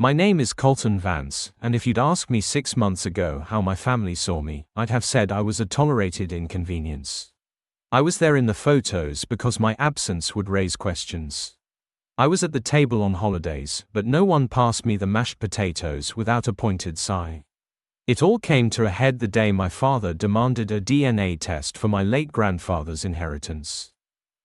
My name is Colton Vance, and if you'd asked me 6 months ago how my family saw me, I'd have said I was a tolerated inconvenience. I was there in the photos because my absence would raise questions. I was at the table on holidays, but no one passed me the mashed potatoes without a pointed sigh. It all came to a head the day my father demanded a DNA test for my late grandfather's inheritance.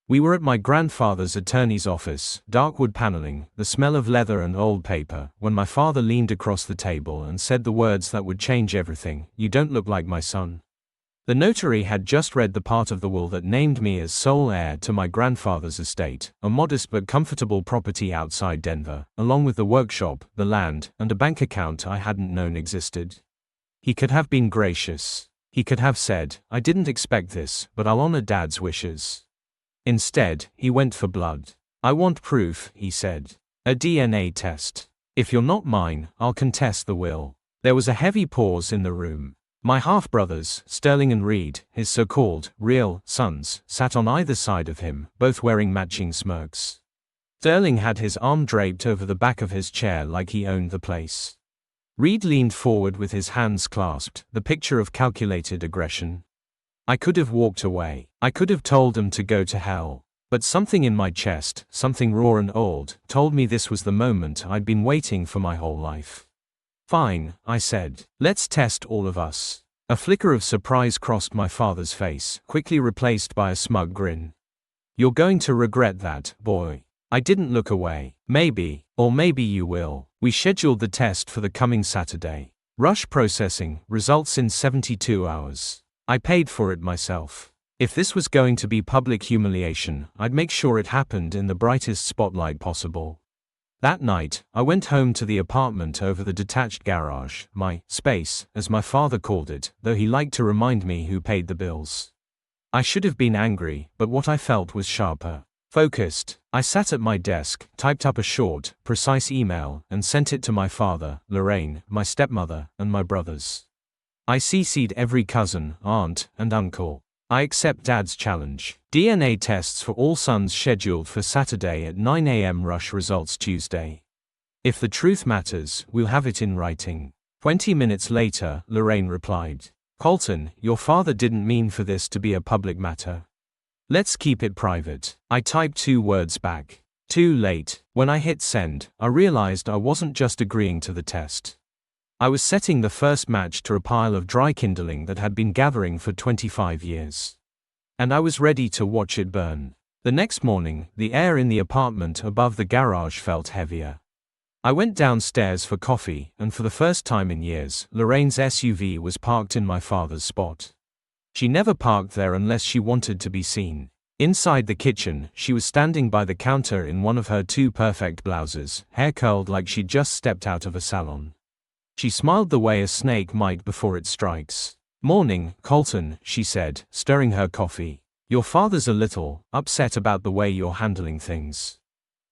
We were at my grandfather's attorney's office, dark wood paneling, the smell of leather and old paper, when my father leaned across the table and said the words that would change everything: "You don't look like my son." The notary had just read the part of the will that named me as sole heir to my grandfather's estate, a modest but comfortable property outside Denver, along with the workshop, the land, and a bank account I hadn't known existed. He could have been gracious. He could have said, "I didn't expect this, but I'll honor Dad's wishes." Instead, he went for blood. "I want proof," he said. "A DNA test. If you're not mine, I'll contest the will." There was a heavy pause in the room. My half-brothers, Sterling and Reed, his so-called, real, sons, sat on either side of him, both wearing matching smirks. Sterling had his arm draped over the back of his chair like he owned the place. Reed leaned forward with his hands clasped, the picture of calculated aggression. I could have walked away. I could have told them to go to hell. But something in my chest, something raw and old, told me this was the moment I'd been waiting for my whole life. "Fine," I said. "Let's test all of us." A flicker of surprise crossed my father's face, quickly replaced by a smug grin. "You're going to regret that, boy." I didn't look away. "Maybe, or maybe you will." We scheduled the test for the coming Saturday. Rush processing, results in 72 hours. I paid for it myself. If this was going to be public humiliation, I'd make sure it happened in the brightest spotlight possible. That night, I went home to the apartment over the detached garage, my space, as my father called it, though he liked to remind me who paid the bills. I should have been angry, but what I felt was sharper. Focused. I sat at my desk, typed up a short, precise email, and sent it to my father, Lorraine, my stepmother, and my brothers. I CC'd every cousin, aunt, and uncle. I accept Dad's challenge. DNA tests for all sons scheduled for Saturday at 9 a.m. Rush results Tuesday. If the truth matters, we'll have it in writing. 20 minutes later, Lorraine replied, "Colton, your father didn't mean for this to be a public matter. Let's keep it private." I typed 2 words back. Too late. When I hit send, I realized I wasn't just agreeing to the test. I was setting the first match to a pile of dry kindling that had been gathering for 25 years. And I was ready to watch it burn. The next morning, the air in the apartment above the garage felt heavier. I went downstairs for coffee, and for the first time in years, Lorraine's SUV was parked in my father's spot. She never parked there unless she wanted to be seen. Inside the kitchen, she was standing by the counter in one of her 2 perfect blouses, hair curled like she'd just stepped out of a salon. She smiled the way a snake might before it strikes. "Morning, Colton," she said, stirring her coffee. "Your father's a little upset about the way you're handling things."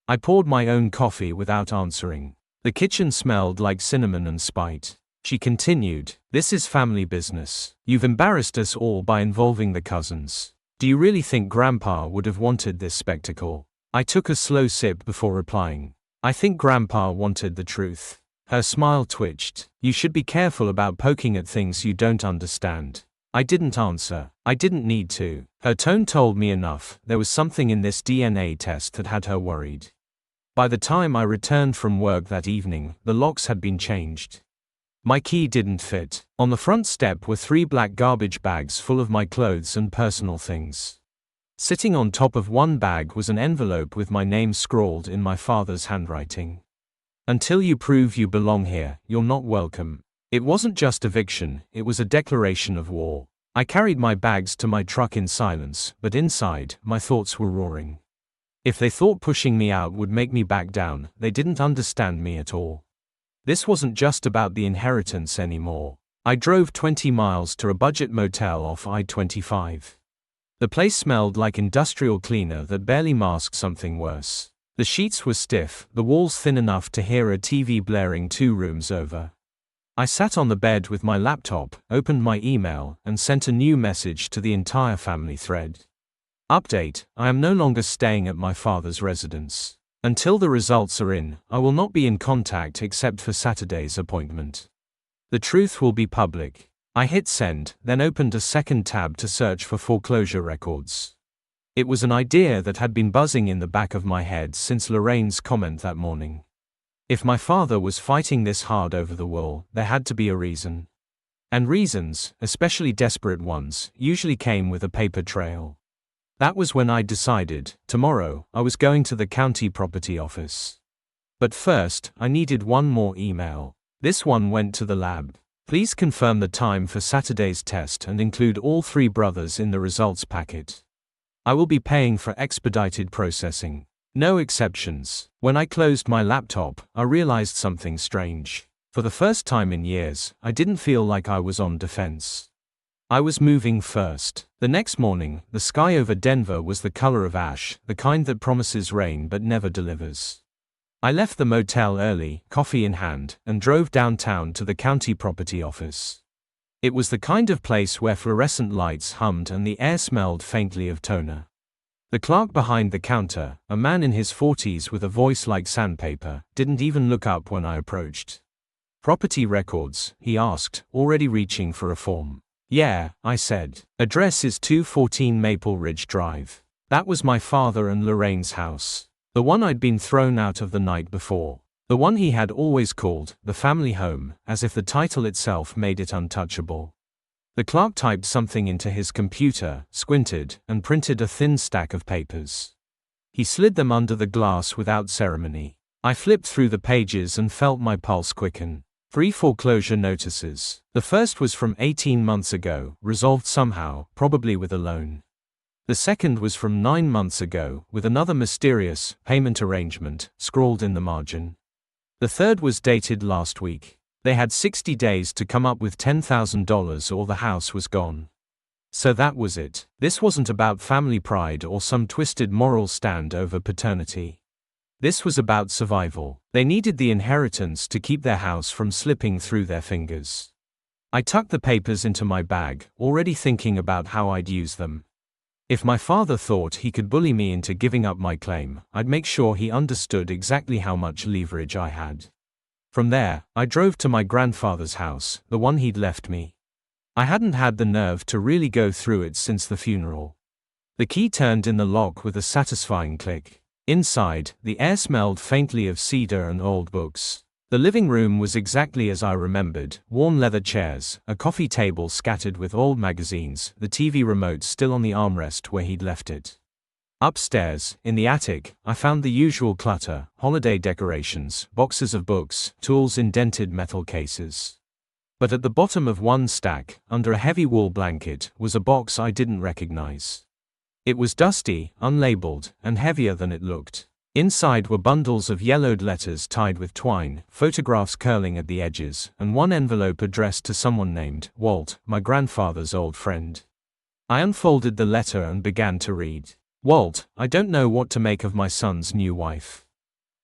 I poured my own coffee without answering. The kitchen smelled like cinnamon and spite. She continued, "This is family business. You've embarrassed us all by involving the cousins. Do you really think Grandpa would have wanted this spectacle?" I took a slow sip before replying. "I think Grandpa wanted the truth." Her smile twitched. "You should be careful about poking at things you don't understand." I didn't answer. I didn't need to. Her tone told me enough. There was something in this DNA test that had her worried. By the time I returned from work that evening, the locks had been changed. My key didn't fit. On the front step were 3 black garbage bags full of my clothes and personal things. Sitting on top of one bag was an envelope with my name scrawled in my father's handwriting. "Until you prove you belong here, you're not welcome." It wasn't just eviction, it was a declaration of war. I carried my bags to my truck in silence, but inside, my thoughts were roaring. If they thought pushing me out would make me back down, they didn't understand me at all. This wasn't just about the inheritance anymore. I drove 20 miles to a budget motel off I-25. The place smelled like industrial cleaner that barely masked something worse. The sheets were stiff, the walls thin enough to hear a TV blaring 2 rooms over. I sat on the bed with my laptop, opened my email, and sent a new message to the entire family thread. Update: I am no longer staying at my father's residence. Until the results are in, I will not be in contact except for Saturday's appointment. The truth will be public. I hit send, then opened a second tab to search for foreclosure records. It was an idea that had been buzzing in the back of my head since Lorraine's comment that morning. If my father was fighting this hard over the will, there had to be a reason. And reasons, especially desperate ones, usually came with a paper trail. That was when I decided, tomorrow, I was going to the county property office. But first, I needed one more email. This one went to the lab. Please confirm the time for Saturday's test and include all 3 brothers in the results packet. I will be paying for expedited processing. No exceptions. When I closed my laptop, I realized something strange. For the first time in years, I didn't feel like I was on defense. I was moving first. The next morning, the sky over Denver was the color of ash, the kind that promises rain but never delivers. I left the motel early, coffee in hand, and drove downtown to the county property office. It was the kind of place where fluorescent lights hummed and the air smelled faintly of toner. The clerk behind the counter, a man in his 40s with a voice like sandpaper, didn't even look up when I approached. Property records, he asked, already reaching for a form. Yeah, I said. Address is 214 Maple Ridge Drive. That was my father and Lorraine's house. The one I'd been thrown out of the night before. The one he had always called the family home, as if the title itself made it untouchable. The clerk typed something into his computer, squinted, and printed a thin stack of papers. He slid them under the glass without ceremony. I flipped through the pages and felt my pulse quicken. 3 foreclosure notices. The first was from 18 months ago, resolved somehow, probably with a loan. The second was from 9 months ago, with another mysterious payment arrangement scrawled in the margin. The third was dated last week. They had 60 days to come up with $10,000 or the house was gone. So that was it. This wasn't about family pride or some twisted moral stand over paternity. This was about survival. They needed the inheritance to keep their house from slipping through their fingers. I tucked the papers into my bag, already thinking about how I'd use them. If my father thought he could bully me into giving up my claim, I'd make sure he understood exactly how much leverage I had. From there, I drove to my grandfather's house, the one he'd left me. I hadn't had the nerve to really go through it since the funeral. The key turned in the lock with a satisfying click. Inside, the air smelled faintly of cedar and old books. The living room was exactly as I remembered, worn leather chairs, a coffee table scattered with old magazines, the TV remote still on the armrest where he'd left it. Upstairs, in the attic, I found the usual clutter, holiday decorations, boxes of books, tools in dented metal cases. But at the bottom of one stack, under a heavy wool blanket, was a box I didn't recognize. It was dusty, unlabeled, and heavier than it looked. Inside were bundles of yellowed letters tied with twine, photographs curling at the edges, and one envelope addressed to someone named Walt, my grandfather's old friend. I unfolded the letter and began to read. Walt, I don't know what to make of my son's new wife.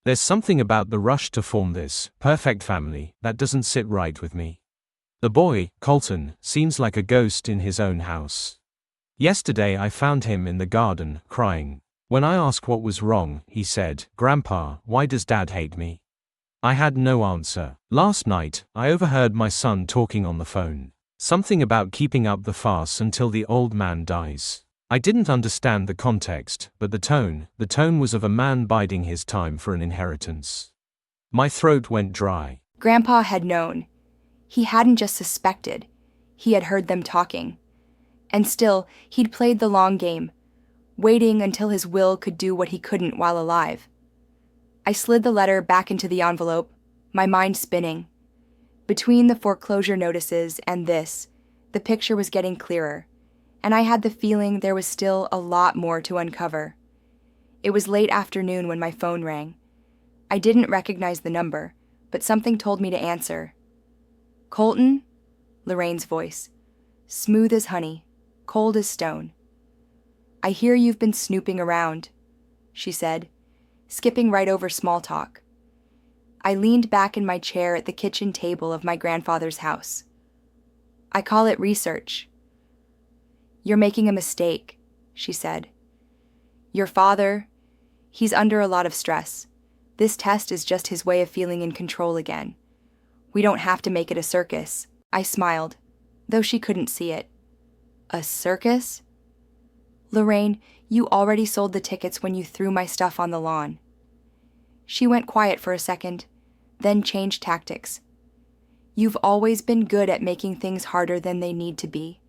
There's something about the rush to form this perfect family that doesn't sit right with me. The boy, Colton, seems like a ghost in his own house. Yesterday I found him in the garden, crying. When I asked what was wrong, he said, "Grandpa, why does Dad hate me?" I had no answer. Last night, I overheard my son talking on the phone. Something about keeping up the farce until the old man dies. I didn't understand the context, but the tone was of a man biding his time for an inheritance. My throat went dry. Grandpa had known. He hadn't just suspected. He had heard them talking. And still, he'd played the long game, waiting until his will could do what he couldn't while alive. I slid the letter back into the envelope, my mind spinning. Between the foreclosure notices and this, the picture was getting clearer, and I had the feeling there was still a lot more to uncover. It was late afternoon when my phone rang. I didn't recognize the number, but something told me to answer. "Colton?" Lorraine's voice. Smooth as honey, cold as stone. "I hear you've been snooping around," she said, skipping right over small talk. I leaned back in my chair at the kitchen table of my grandfather's house. "I call it research." "You're making a mistake," she said. "Your father, he's under a lot of stress. This test is just his way of feeling in control again. We don't have to make it a circus. I smiled, though she couldn't see it. A circus? Lorraine, you already sold the tickets when you threw my stuff on the lawn. She went quiet for a second, then changed tactics. You've always been good at making things harder than they need to be.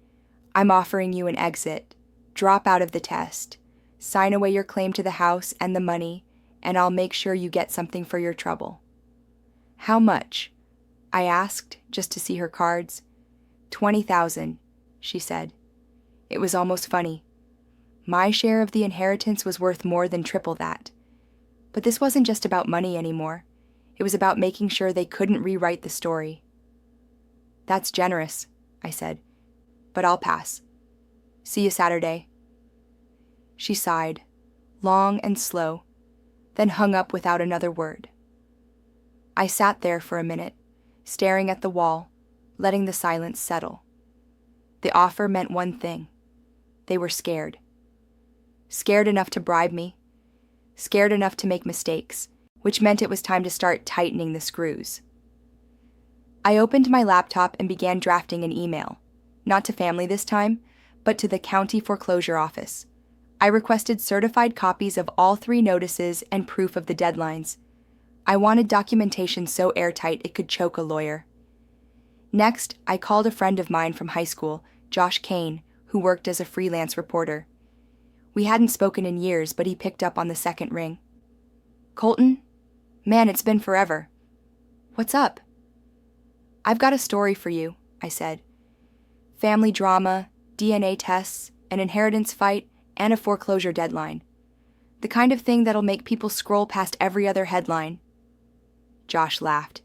I'm offering you an exit. Drop out of the test. Sign away your claim to the house and the money, and I'll make sure you get something for your trouble. How much? I asked, just to see her cards. 20,000, she said. It was almost funny. My share of the inheritance was worth more than triple that. But this wasn't just about money anymore. It was about making sure they couldn't rewrite the story. That's generous, I said, but I'll pass. See you Saturday. She sighed, long and slow, then hung up without another word. I sat there for a minute, staring at the wall, letting the silence settle. The offer meant one thing. They were scared. Scared enough to bribe me. Scared enough to make mistakes, which meant it was time to start tightening the screws. I opened my laptop and began drafting an email, not to family this time, but to the county foreclosure office. I requested certified copies of all 3 notices and proof of the deadlines. I wanted documentation so airtight it could choke a lawyer. Next, I called a friend of mine from high school, Josh Kane, who worked as a freelance reporter. We hadn't spoken in years, but he picked up on the second ring. Colton? Man, it's been forever. What's up? I've got a story for you, I said. Family drama, DNA tests, an inheritance fight, and a foreclosure deadline. The kind of thing that'll make people scroll past every other headline. Josh laughed.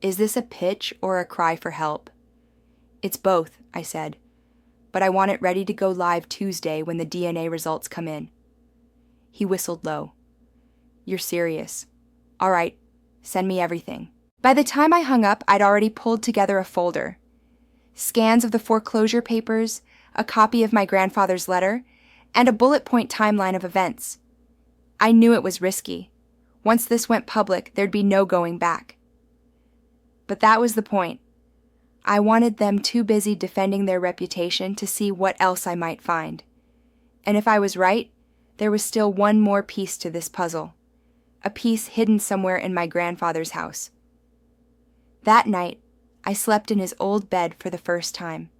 Is this a pitch or a cry for help? It's both, I said. But I want it ready to go live Tuesday when the DNA results come in. He whistled low. You're serious. All right, send me everything. By the time I hung up, I'd already pulled together a folder. Scans of the foreclosure papers, a copy of my grandfather's letter, and a bullet point timeline of events. I knew it was risky. Once this went public, there'd be no going back. But that was the point. I wanted them too busy defending their reputation to see what else I might find. And if I was right, there was still one more piece to this puzzle, a piece hidden somewhere in my grandfather's house. That night, I slept in his old bed for the first time.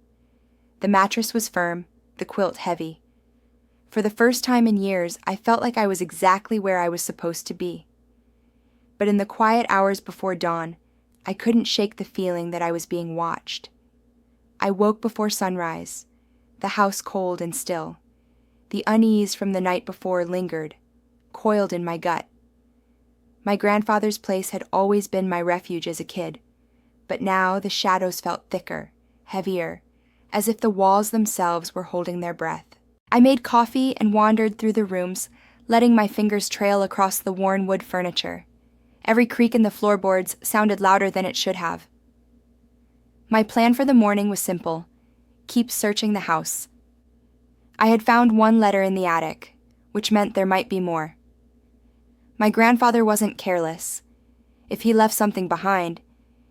The mattress was firm, the quilt heavy. For the first time in years, I felt like I was exactly where I was supposed to be. But in the quiet hours before dawn, I couldn't shake the feeling that I was being watched. I woke before sunrise, the house cold and still. The unease from the night before lingered, coiled in my gut. My grandfather's place had always been my refuge as a kid, but now the shadows felt thicker, heavier, as if the walls themselves were holding their breath. I made coffee and wandered through the rooms, letting my fingers trail across the worn wood furniture. Every creak in the floorboards sounded louder than it should have. My plan for the morning was simple: keep searching the house. I had found one letter in the attic, which meant there might be more. My grandfather wasn't careless. If he left something behind,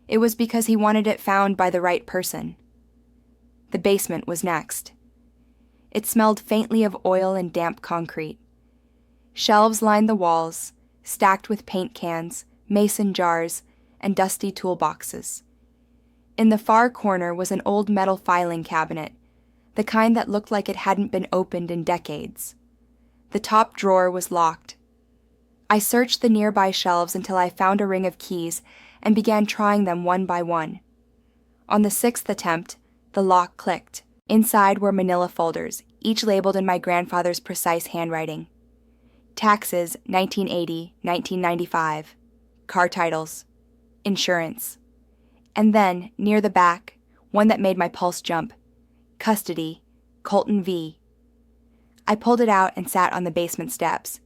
it was because he wanted it found by the right person. The basement was next. It smelled faintly of oil and damp concrete. Shelves lined the walls, stacked with paint cans, mason jars, and dusty toolboxes. In the far corner was an old metal filing cabinet, the kind that looked like it hadn't been opened in decades. The top drawer was locked. I searched the nearby shelves until I found a ring of keys and began trying them one by one. On the 6th attempt, the lock clicked. Inside were manila folders, each labeled in my grandfather's precise handwriting. Taxes, 1980, 1995. Car titles. Insurance. And then, near the back, one that made my pulse jump. Custody, Colton V. I pulled it out and sat on the basement steps.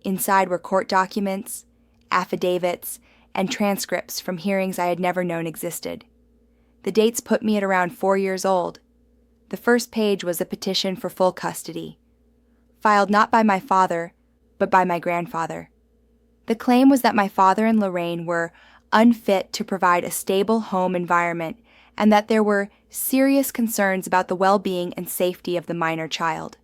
Inside were court documents, affidavits, and transcripts from hearings I had never known existed. The dates put me at around 4 years old. The first page was a petition for full custody, filed not by my father, but by my grandfather. The claim was that my father and Lorraine were unfit to provide a stable home environment and that there were serious concerns about the well-being and safety of the minor child.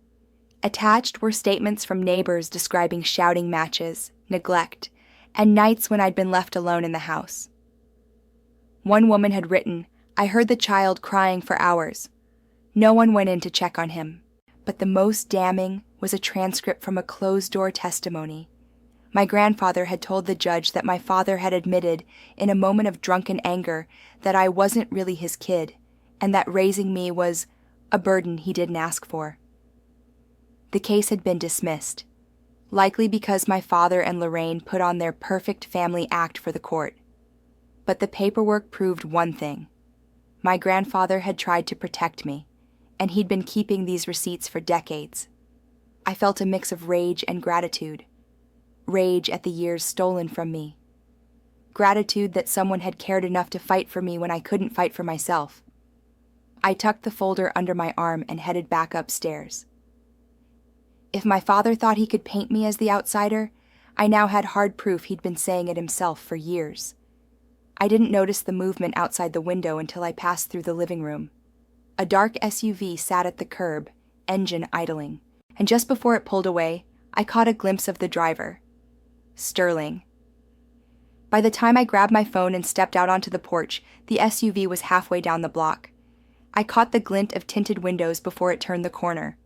Attached were statements from neighbors describing shouting matches, neglect, and nights when I'd been left alone in the house. One woman had written, "I heard the child crying for hours. No one went in to check on him." But the most damning was a transcript from a closed-door testimony. My grandfather had told the judge that my father had admitted in a moment of drunken anger that I wasn't really his kid, and that raising me was a burden he didn't ask for. The case had been dismissed, likely because my father and Lorraine put on their perfect family act for the court. But the paperwork proved one thing. My grandfather had tried to protect me, and he'd been keeping these receipts for decades. I felt a mix of rage and gratitude. Rage at the years stolen from me. Gratitude that someone had cared enough to fight for me when I couldn't fight for myself. I tucked the folder under my arm and headed back upstairs. If my father thought he could paint me as the outsider, I now had hard proof he'd been saying it himself for years. I didn't notice the movement outside the window until I passed through the living room. A dark SUV sat at the curb, engine idling, and just before it pulled away, I caught a glimpse of the driver. Sterling. By the time I grabbed my phone and stepped out onto the porch, the SUV was halfway down the block. I caught the glint of tinted windows before it turned the corner.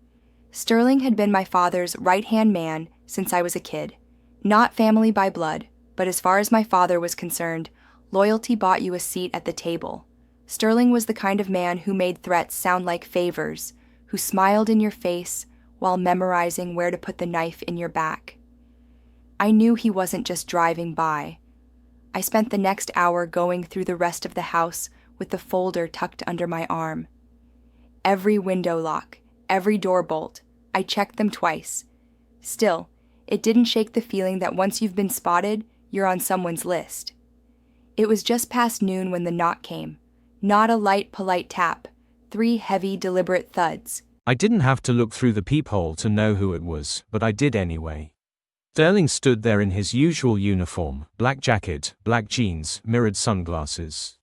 Sterling had been my father's right-hand man since I was a kid. Not family by blood, but as far as my father was concerned, loyalty bought you a seat at the table. Sterling was the kind of man who made threats sound like favors, who smiled in your face while memorizing where to put the knife in your back. I knew he wasn't just driving by. I spent the next hour going through the rest of the house with the folder tucked under my arm. Every window lock, every door bolt, I checked them twice. Still, it didn't shake the feeling that once you've been spotted, you're on someone's list. It was just past noon when the knock came. Not a light, polite tap. 3 heavy, deliberate thuds. I didn't have to look through the peephole to know who it was, but I did anyway. Sterling stood there in his usual uniform, black jacket, black jeans, mirrored sunglasses.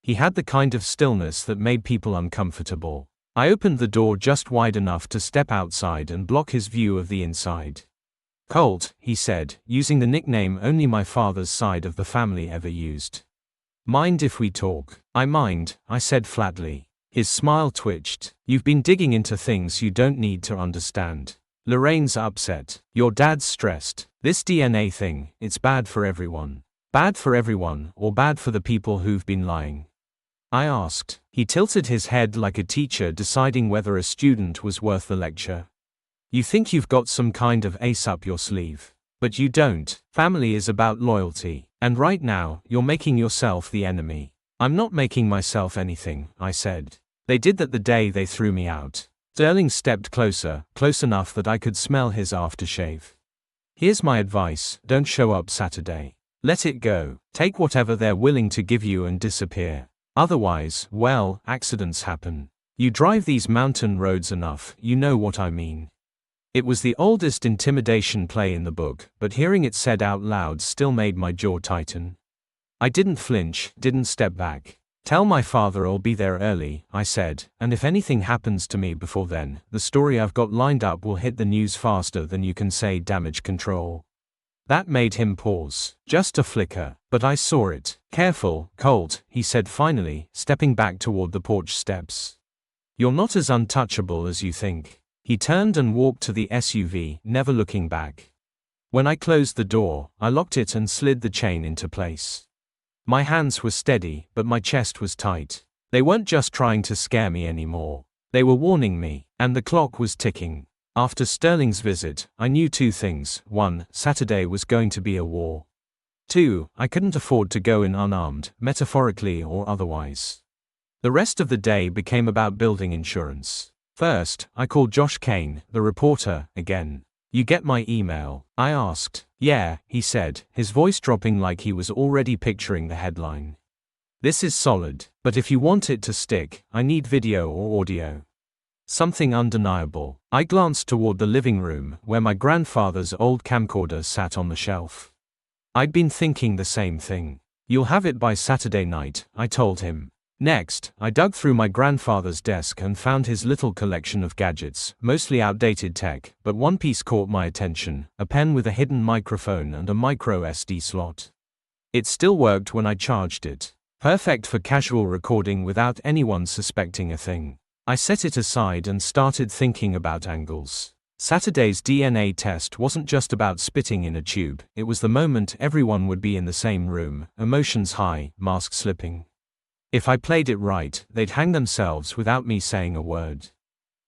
He had the kind of stillness that made people uncomfortable. I opened the door just wide enough to step outside and block his view of the inside. "Colt," he said, using the nickname only my father's side of the family ever used. "Mind if we talk?" "I mind," I said flatly. His smile twitched. "You've been digging into things you don't need to understand. Lorraine's upset. Your dad's stressed. This DNA thing, it's bad for everyone." "Bad for everyone, or bad for the people who've been lying?" I asked. He tilted his head like a teacher deciding whether a student was worth the lecture. "You think you've got some kind of ace up your sleeve. But you don't. Family is about loyalty. And right now, you're making yourself the enemy." "I'm not making myself anything," I said. "They did that the day they threw me out." Sterling stepped closer, close enough that I could smell his aftershave. "Here's my advice, don't show up Saturday. Let it go. Take whatever they're willing to give you and disappear. Otherwise, well, accidents happen. You drive these mountain roads enough, you know what I mean." It was the oldest intimidation play in the book, but hearing it said out loud still made my jaw tighten. I didn't flinch, didn't step back. "Tell my father I'll be there early," I said, "and if anything happens to me before then, the story I've got lined up will hit the news faster than you can say damage control." That made him pause. Just a flicker, but I saw it. "Careful, Colt," he said finally, stepping back toward the porch steps. "You're not as untouchable as you think." He turned and walked to the SUV, never looking back. When I closed the door, I locked it and slid the chain into place. My hands were steady, but my chest was tight. They weren't just trying to scare me anymore. They were warning me, and the clock was ticking. After Sterling's visit, I knew 2 things. 1, Saturday was going to be a war. 2, I couldn't afford to go in unarmed, metaphorically or otherwise. The rest of the day became about building insurance. First, I called Josh Kane, the reporter, again. "You get my email?" I asked. "Yeah," he said, his voice dropping like he was already picturing the headline. "This is solid, but if you want it to stick, I need video or audio. Something undeniable." I glanced toward the living room, where my grandfather's old camcorder sat on the shelf. I'd been thinking the same thing. You'll have it by Saturday night, I told him. Next, I dug through my grandfather's desk and found his little collection of gadgets, mostly outdated tech, but one piece caught my attention: a pen with a hidden microphone and a micro SD slot. It still worked when I charged it. Perfect for casual recording without anyone suspecting a thing. I set it aside and started thinking about angles. Saturday's DNA test wasn't just about spitting in a tube, it was the moment everyone would be in the same room, emotions high, mask slipping. If I played it right, they'd hang themselves without me saying a word.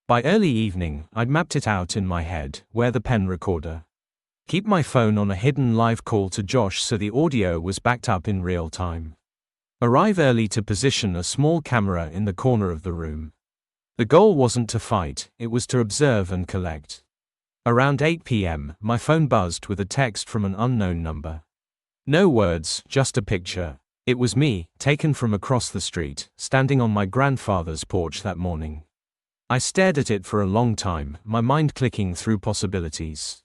By early evening, I'd mapped it out in my head: wear the pen recorder. Keep my phone on a hidden live call to Josh so the audio was backed up in real time. Arrive early to position a small camera in the corner of the room. The goal wasn't to fight, it was to observe and collect. Around 8 p.m., my phone buzzed with a text from an unknown number. No words, just a picture. It was me, taken from across the street, standing on my grandfather's porch that morning. I stared at it for a long time, my mind clicking through possibilities.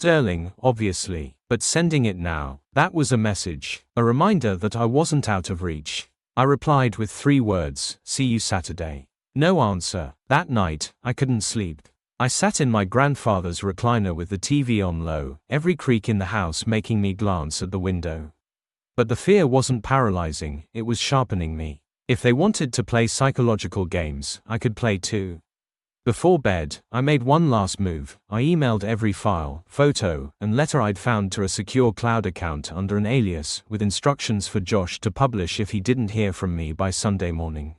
Sterling, obviously, but sending it now, that was a message, a reminder that I wasn't out of reach. I replied with 3 words: see you Saturday. No answer. That night, I couldn't sleep. I sat in my grandfather's recliner with the TV on low, every creak in the house making me glance at the window. But the fear wasn't paralyzing, it was sharpening me. If they wanted to play psychological games, I could play too. Before bed, I made one last move. I emailed every file, photo, and letter I'd found to a secure cloud account under an alias, with instructions for Josh to publish if he didn't hear from me by Sunday morning.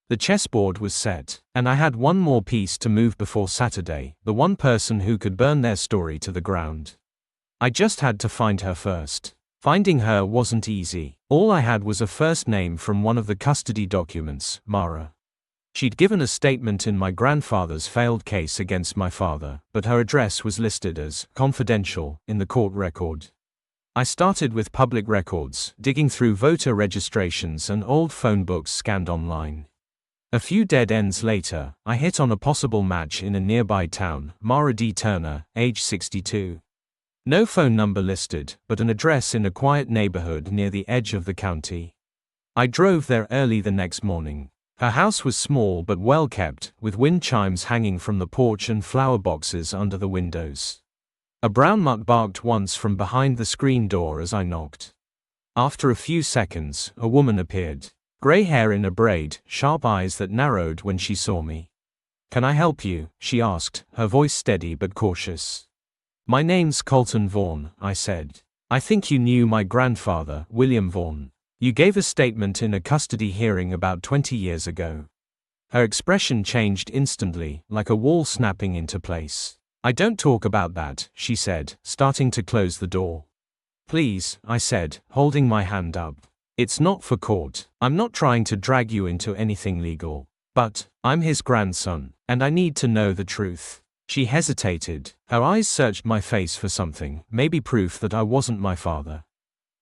The chessboard was set, and I had one more piece to move before Saturday, the one person who could burn their story to the ground. I just had to find her first. Finding her wasn't easy. All I had was a first name from one of the custody documents, Mara. She'd given a statement in my grandfather's failed case against my father, but her address was listed as confidential in the court record. I started with public records, digging through voter registrations and old phone books scanned online. A few dead ends later, I hit on a possible match in a nearby town: Mara D. Turner, age 62. No phone number listed, but an address in a quiet neighborhood near the edge of the county. I drove there early the next morning. Her house was small but well kept, with wind chimes hanging from the porch and flower boxes under the windows. A brown mutt barked once from behind the screen door as I knocked. After a few seconds, a woman appeared. Gray hair in a braid, sharp eyes that narrowed when she saw me. "Can I help you?" she asked, her voice steady but cautious. "My name's Colton Vaughn," I said. "I think you knew my grandfather, William Vaughn. You gave a statement in a custody hearing about 20 years ago." Her expression changed instantly, like a wall snapping into place. "I don't talk about that," she said, starting to close the door. "Please," I said, holding my hand up. "It's not for court. I'm not trying to drag you into anything legal. But, I'm his grandson, and I need to know the truth." She hesitated. Her eyes searched my face for something, maybe proof that I wasn't my father.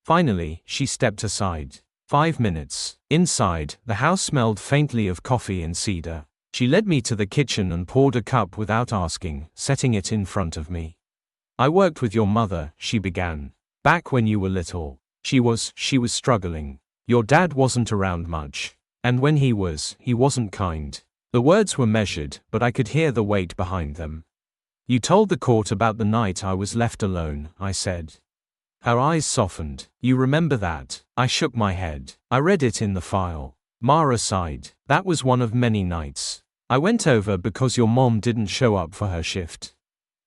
Finally, she stepped aside. 5 minutes. Inside, the house smelled faintly of coffee and cedar. She led me to the kitchen and poured a cup without asking, setting it in front of me. "I worked with your mother," she began. "Back when you were little. She was struggling. Your dad wasn't around much. And when he wasn't kind." The words were measured, but I could hear the weight behind them. "You told the court about the night I was left alone," I said. Her eyes softened. "You remember that?" I shook my head. "I read it in the file." Mara sighed. "That was one of many nights. I went over because your mom didn't show up for her shift.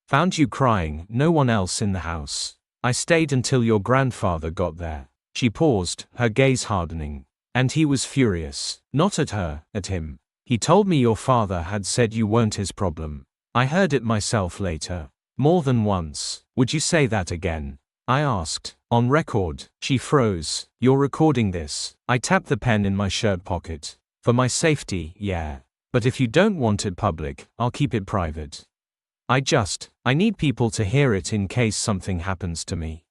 Found you crying, no one else in the house. I stayed until your grandfather got there." She paused, her gaze hardening. "And he was furious. Not at her, at him. He told me your father had said you weren't his problem. I heard it myself later. More than once." "Would you say that again?" I asked. "On record." She froze. "You're recording this?" I tapped the pen in my shirt pocket. "For my safety, yeah. But if you don't want it public, I'll keep it private. I need people to hear it in case something happens to me."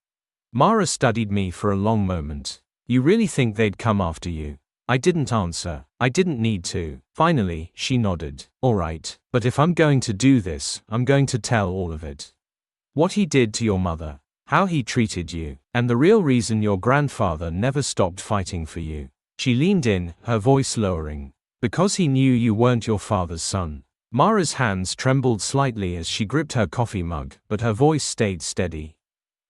Mara studied me for a long moment. "You really think they'd come after you?" I didn't answer. I didn't need to. Finally, she nodded. "All right, but if I'm going to do this, I'm going to tell all of it. What he did to your mother. How he treated you. And the real reason your grandfather never stopped fighting for you. She leaned in, her voice lowering. Because he knew you weren't your father's son. Mara's hands trembled slightly as she gripped her coffee mug, but her voice stayed steady.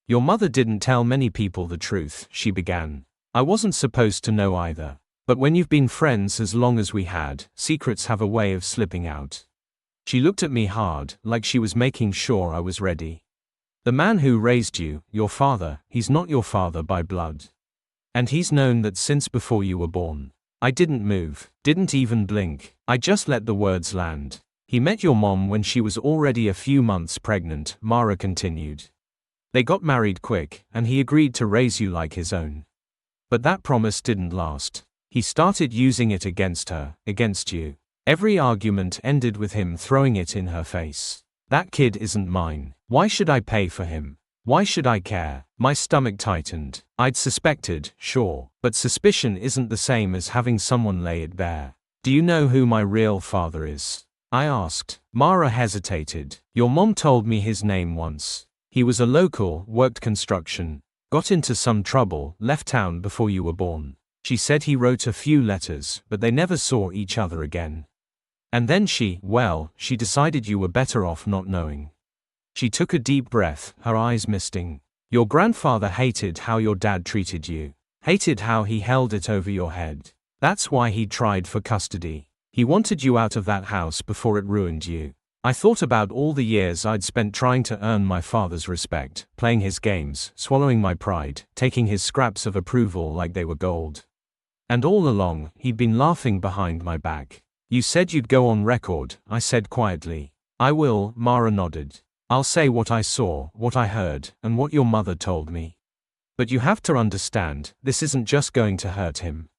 Your mother didn't tell many people the truth, she began. I wasn't supposed to know either. But when you've been friends as long as we had, secrets have a way of slipping out. She looked at me hard, like she was making sure I was ready. The man who raised you, your father, he's not your father by blood. And he's known that since before you were born. I didn't move, didn't even blink, I just let the words land. He met your mom when she was already a few months pregnant, Mara continued. They got married quick, and he agreed to raise you like his own. But that promise didn't last. He started using it against her, against you. Every argument ended with him throwing it in her face. That kid isn't mine. Why should I pay for him? Why should I care? My stomach tightened. I'd suspected, sure, but suspicion isn't the same as having someone lay it bare. Do you know who my real father is? I asked. Mara hesitated. Your mom told me his name once. He was a local, worked construction, got into some trouble, left town before you were born. She said he wrote a few letters, but they never saw each other again. And then she decided you were better off not knowing. She took a deep breath, her eyes misting. Your grandfather hated how your dad treated you. Hated how he held it over your head. That's why he tried for custody. He wanted you out of that house before it ruined you. I thought about all the years I'd spent trying to earn my father's respect, playing his games, swallowing my pride, taking his scraps of approval like they were gold. And all along, he'd been laughing behind my back. You said you'd go on record, I said quietly. I will, Mara nodded. I'll say what I saw, what I heard, and what your mother told me. But you have to understand, this isn't just going to hurt him.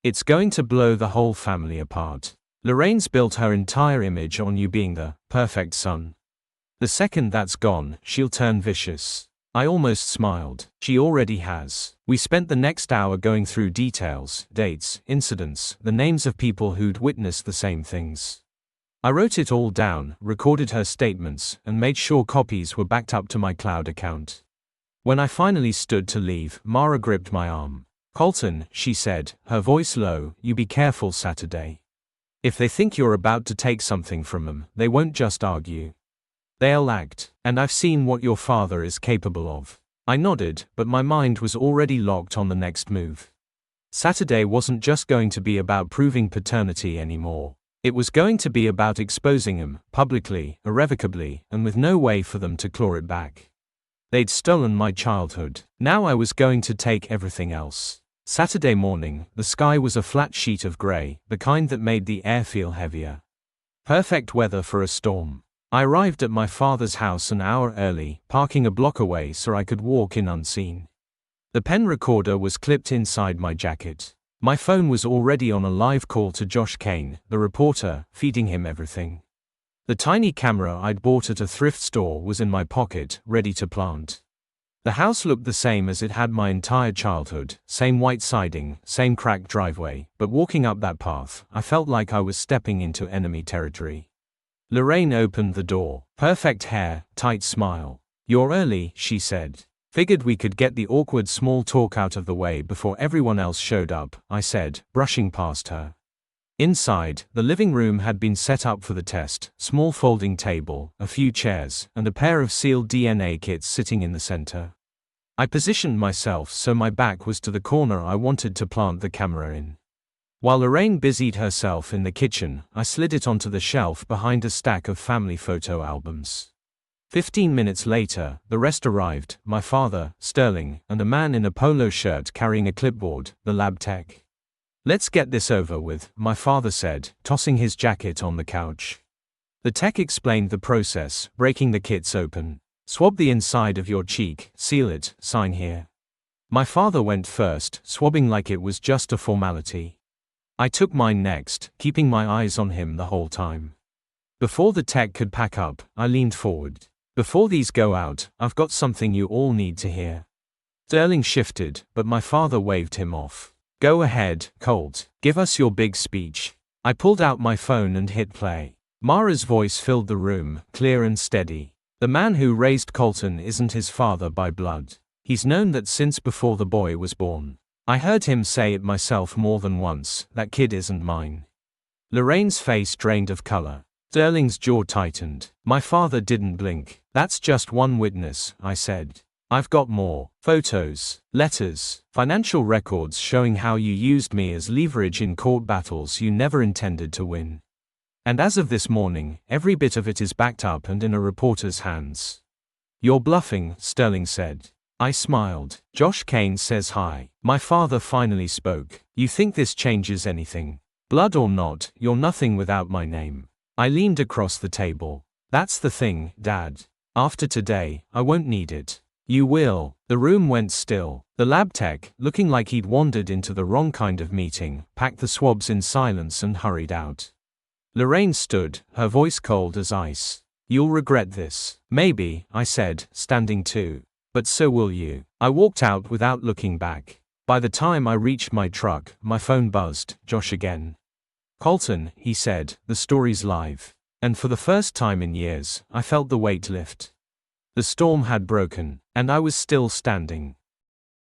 It's going to blow the whole family apart. Lorraine's built her entire image on you being the perfect son. The second that's gone, she'll turn vicious. I almost smiled. She already has. We spent the next hour going through details, dates, incidents, the names of people who'd witnessed the same things. I wrote it all down, recorded her statements, and made sure copies were backed up to my cloud account. When I finally stood to leave, Mara gripped my arm. Colton, she said, her voice low, you be careful Saturday. If they think you're about to take something from them, they won't just argue. They'll act, and I've seen what your father is capable of. I nodded, but my mind was already locked on the next move. Saturday wasn't just going to be about proving paternity anymore. It was going to be about exposing him, publicly, irrevocably, and with no way for them to claw it back. They'd stolen my childhood. Now I was going to take everything else. Saturday morning, the sky was a flat sheet of grey, the kind that made the air feel heavier. Perfect weather for a storm. I arrived at my father's house an hour early, parking a block away so I could walk in unseen. The pen recorder was clipped inside my jacket. My phone was already on a live call to Josh Kane, the reporter, feeding him everything. The tiny camera I'd bought at a thrift store was in my pocket, ready to plant. The house looked the same as it had my entire childhood, same white siding, same cracked driveway, but walking up that path, I felt like I was stepping into enemy territory. Lorraine opened the door. Perfect hair, tight smile. You're early, she said. Figured we could get the awkward small talk out of the way before everyone else showed up, I said, brushing past her. Inside, the living room had been set up for the test, small folding table, a few chairs, and a pair of sealed DNA kits sitting in the center. I positioned myself so my back was to the corner I wanted to plant the camera in. While Lorraine busied herself in the kitchen, I slid it onto the shelf behind a stack of family photo albums. 15 minutes later, the rest arrived, my father, Sterling, and a man in a polo shirt carrying a clipboard, the lab tech. Let's get this over with, my father said, tossing his jacket on the couch. The tech explained the process, breaking the kits open. Swab the inside of your cheek, seal it, sign here. My father went first, swabbing like it was just a formality. I took mine next, keeping my eyes on him the whole time. Before the tech could pack up, I leaned forward. Before these go out, I've got something you all need to hear. Sterling shifted, but my father waved him off. Go ahead, Colt. Give us your big speech. I pulled out my phone and hit play. Mara's voice filled the room, clear and steady. The man who raised Colton isn't his father by blood. He's known that since before the boy was born. I heard him say it myself more than once, that kid isn't mine. Lorraine's face drained of color. Sterling's jaw tightened. My father didn't blink. That's just one witness, I said. I've got more. Photos, letters, financial records showing how you used me as leverage in court battles you never intended to win. And as of this morning, every bit of it is backed up and in a reporter's hands. You're bluffing, Sterling said. I smiled. Josh Kane says hi. My father finally spoke. You think this changes anything? Blood or not, you're nothing without my name. I leaned across the table. That's the thing, Dad. After today, I won't need it. You will. The room went still. The lab tech, looking like he'd wandered into the wrong kind of meeting, packed the swabs in silence and hurried out. Lorraine stood, her voice cold as ice. You'll regret this. Maybe, I said, standing too. But so will you. I walked out without looking back. By the time I reached my truck, my phone buzzed. Josh again. Colton, he said, the story's live. And for the first time in years, I felt the weight lift. The storm had broken, and I was still standing.